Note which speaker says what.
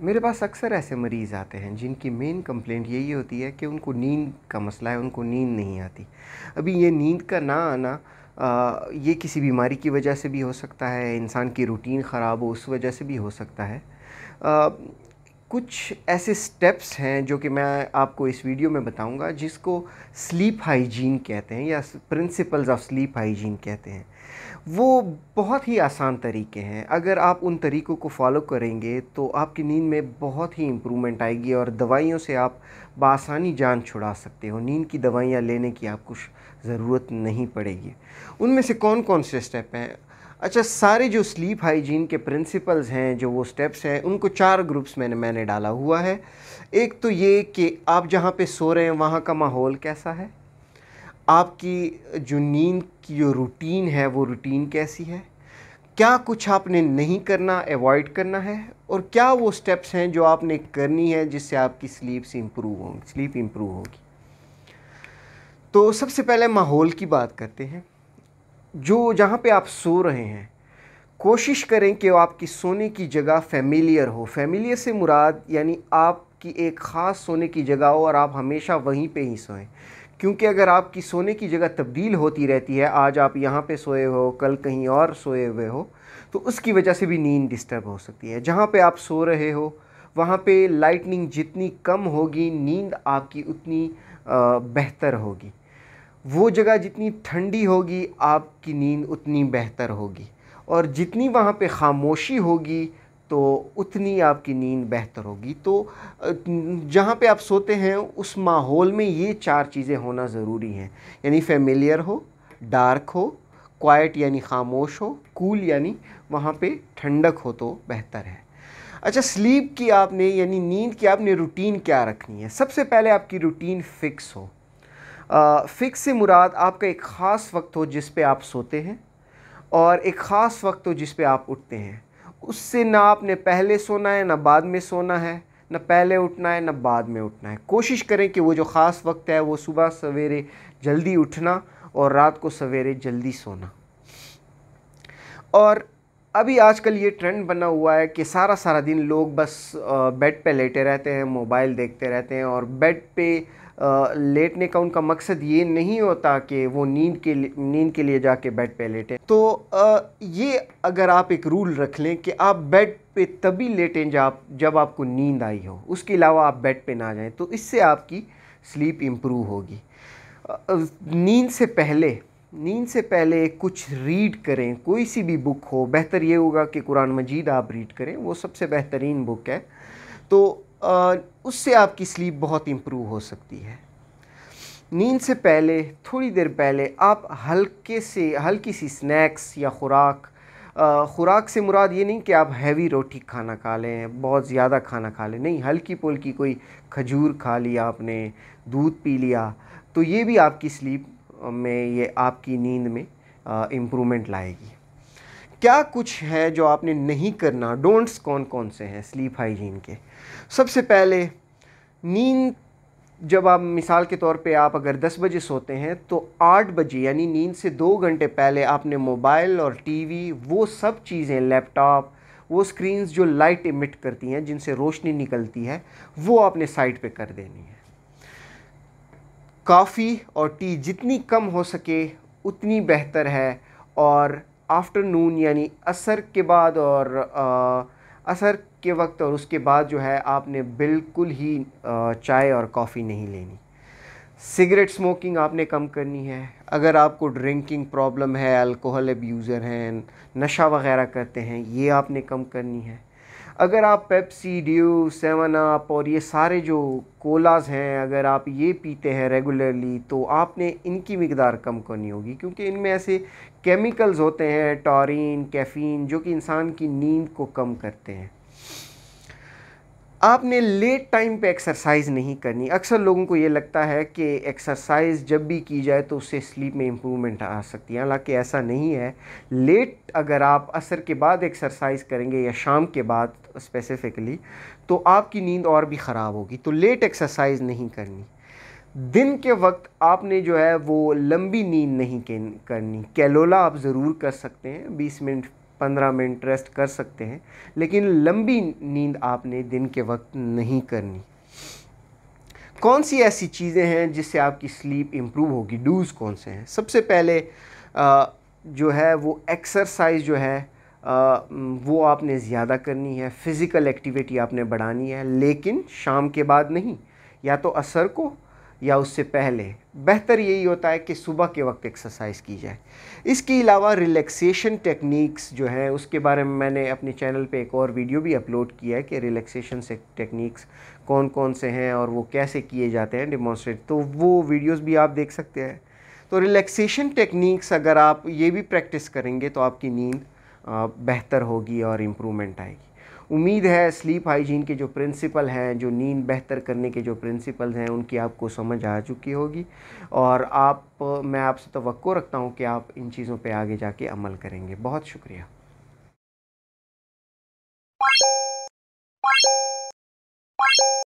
Speaker 1: मेरे पास अक्सर ऐसे मरीज़ आते हैं जिनकी मेन कंप्लेंट यही होती है कि उनको नींद का मसला है, उनको नींद नहीं आती। अभी ये नींद का ना आना ये किसी बीमारी की वजह से भी हो सकता है, इंसान की रूटीन ख़राब हो उस वजह से भी हो सकता है। अ, कुछ ऐसे स्टेप्स हैं जो कि मैं आपको इस वीडियो में बताऊंगा, जिसको स्लीप हाइजीन कहते हैं या प्रिंसिपल्स ऑफ स्लीप हाइजीन कहते हैं। वो बहुत ही आसान तरीके हैं। अगर आप उन तरीक़ों को फॉलो करेंगे तो आपकी नींद में बहुत ही इम्प्रूवमेंट आएगी और दवाइयों से आप बआसानी जान छुड़ा सकते हो। नींद की दवाइयाँ लेने की आपको ज़रूरत नहीं पड़ेगी। उनमें से कौन कौन से स्टेप हैं? अच्छा, सारे जो स्लीप हाइजीन के प्रिंसिपल्स हैं, जो वो स्टेप्स हैं, उनको 4 ग्रुप्स में मैंने डाला हुआ है। एक तो ये कि आप जहाँ पे सो रहे हैं वहाँ का माहौल कैसा है, आपकी जो नींद की जो रूटीन है वो रूटीन कैसी है, क्या कुछ आपने नहीं करना, अवॉइड करना है, और क्या वो स्टेप्स हैं जो आपने करनी है जिससे आपकी स्लीप इम्प्रूव होगी। तो सबसे पहले माहौल की बात करते हैं। जो जहाँ पे आप सो रहे हैं, कोशिश करें कि आपकी सोने की जगह फेमिलियर हो। फेमिलियर से मुराद यानी आपकी एक ख़ास सोने की जगह हो और आप हमेशा वहीं पे ही सोएं। क्योंकि अगर आपकी सोने की जगह तब्दील होती रहती है, आज आप यहाँ पे सोए हो, कल कहीं और सोए हुए हो, तो उसकी वजह से भी नींद डिस्टर्ब हो सकती है। जहाँ पे आप सो रहे हो वहाँ पे लाइटनिंग जितनी कम होगी, नींद आपकी उतनी बेहतर होगी। वो जगह जितनी ठंडी होगी, आपकी नींद उतनी बेहतर होगी, और जितनी वहाँ पे ख़ामोशी होगी तो उतनी आपकी नींद बेहतर होगी। तो जहाँ पे आप सोते हैं उस माहौल में ये 4 चीज़ें होना ज़रूरी हैं, यानी फेमिलियर हो, डार्क हो, क्वाइट यानी ख़ामोश हो, कूल यानी वहाँ पे ठंडक हो तो बेहतर है। अच्छा, स्लीप की आपने यानी नींद की आपने रूटीन क्या रखनी है? सबसे पहले आपकी रूटीन फ़िक्स हो। फ़िक्स से मुराद आपका एक ख़ास वक्त हो जिस पे आप सोते हैं और एक ख़ास वक्त हो जिस पे आप उठते हैं। उससे ना आपने पहले सोना है, ना बाद में सोना है, ना पहले उठना है, ना बाद में उठना है। कोशिश करें कि वो जो ख़ास वक्त है वो सुबह सवेरे जल्दी उठना और रात को सवेरे जल्दी सोना। और अभी आजकल ये ट्रेंड बना हुआ है कि सारा दिन लोग बस बेड पे लेटे रहते हैं, मोबाइल देखते रहते हैं, और बेड पे लेटने का उनका मकसद ये नहीं होता कि वो नींद के लिए जाके बेड पे लेटें। तो ये अगर आप एक रूल रख लें कि आप बेड पे तभी लेटें जब आपको नींद आई हो, उसके अलावा आप बेड पे ना जाएं, तो इससे आपकी स्लीप इम्प्रूव होगी। नींद से पहले कुछ रीड करें, कोई सी भी बुक हो। बेहतर ये होगा कि कुरान मजीद आप रीड करें, वो सबसे बेहतरीन बुक है। तो उससे आपकी स्लीप बहुत इम्प्रूव हो सकती है। नींद से पहले थोड़ी देर पहले आप हल्की सी स्नैक्स या खुराक से मुराद ये नहीं कि आप हैवी रोटी खाना खा लें, बहुत ज़्यादा खाना खा लें, नहीं, हल्की पुल्की कोई खजूर खा लिया आपने, दूध पी लिया, तो ये भी आपकी स्लीप में, ये आपकी नींद में इम्प्रूवमेंट लाएगी। क्या कुछ है जो आपने नहीं करना? डोंट्स कौन कौन से हैं स्लीप हाइजीन के? सबसे पहले, नींद जब आप मिसाल के तौर पे आप अगर 10 बजे सोते हैं तो 8 बजे यानी नींद से 2 घंटे पहले आपने मोबाइल और टीवी, वो सब चीज़ें, लैपटॉप, वो स्क्रीन्स जो लाइट इमिट करती हैं, जिनसे रोशनी निकलती है, वो आपने साइड पे कर देनी है। कॉफ़ी और टी जितनी कम हो सके उतनी बेहतर है, और आफ्टरनून यानी असर के बाद और असर के वक्त और उसके बाद जो है आपने बिल्कुल ही चाय और कॉफ़ी नहीं लेनी। सिगरेट स्मोकिंग आपने कम करनी है। अगर आपको ड्रिंकिंग प्रॉब्लम है, अल्कोहल अब्यूज़र हैं, नशा वगैरह करते हैं, ये आपने कम करनी है। अगर आप पेप्सी, ड्यू, 7 अप और ये सारे जो कोलाज हैं, अगर आप ये पीते हैं रेगुलरली, तो आपने इनकी मिकदार कम करनी होगी, क्योंकि इनमें ऐसे केमिकल्स होते हैं, टॉरिन, कैफ़ीन, जो कि इंसान की नींद को कम करते हैं। आपने लेट टाइम पे एक्सरसाइज नहीं करनी। अक्सर लोगों को ये लगता है कि एक्सरसाइज जब भी की जाए तो उससे स्लीप में इम्प्रूवमेंट आ सकती है, हालांकि ऐसा नहीं है। लेट अगर आप असर के बाद एक्सरसाइज करेंगे या शाम के बाद स्पेसिफ़िकली, तो आपकी नींद और भी ख़राब होगी। तो लेट एक्सरसाइज नहीं करनी। दिन के वक्त आपने जो है वो लंबी नींद नहीं करनी। कैलोला आप ज़रूर कर सकते हैं, 20 मिनट 15 मिनट रेस्ट कर सकते हैं, लेकिन लंबी नींद आपने दिन के वक्त नहीं करनी। कौन सी ऐसी चीज़ें हैं जिससे आपकी स्लीप इम्प्रूव होगी? डूज़ कौन से हैं? सबसे पहले जो है वो एक्सरसाइज जो है वो आपने ज़्यादा करनी है, फ़िज़िकल एक्टिविटी आपने बढ़ानी है, लेकिन शाम के बाद नहीं, या तो असर को या उससे पहले। बेहतर यही होता है कि सुबह के वक्त एक्सरसाइज की जाए। इसके अलावा रिलैक्सेशन टेक्निक्स जो हैं उसके बारे में मैंने अपने चैनल पे एक और वीडियो भी अपलोड किया है कि रिलैक्सेशन से टेक्निक्स कौन कौन से हैं और वो कैसे किए जाते हैं डेमोन्स्ट्रेट, तो वो वीडियोस भी आप देख सकते हैं। तो रिलैक्सेशन टेक्निक्स अगर आप ये भी प्रैक्टिस करेंगे तो आपकी नींद बेहतर होगी और इम्प्रूवमेंट आएगी। उम्मीद है स्लीप हाइजीन के जो प्रिंसिपल हैं, जो नींद बेहतर करने के जो प्रिंसिपल्स हैं, उनकी आपको समझ आ चुकी होगी और मैं आपसे तवक्को रखता हूं कि आप इन चीज़ों पे आगे जाके अमल करेंगे। बहुत शुक्रिया।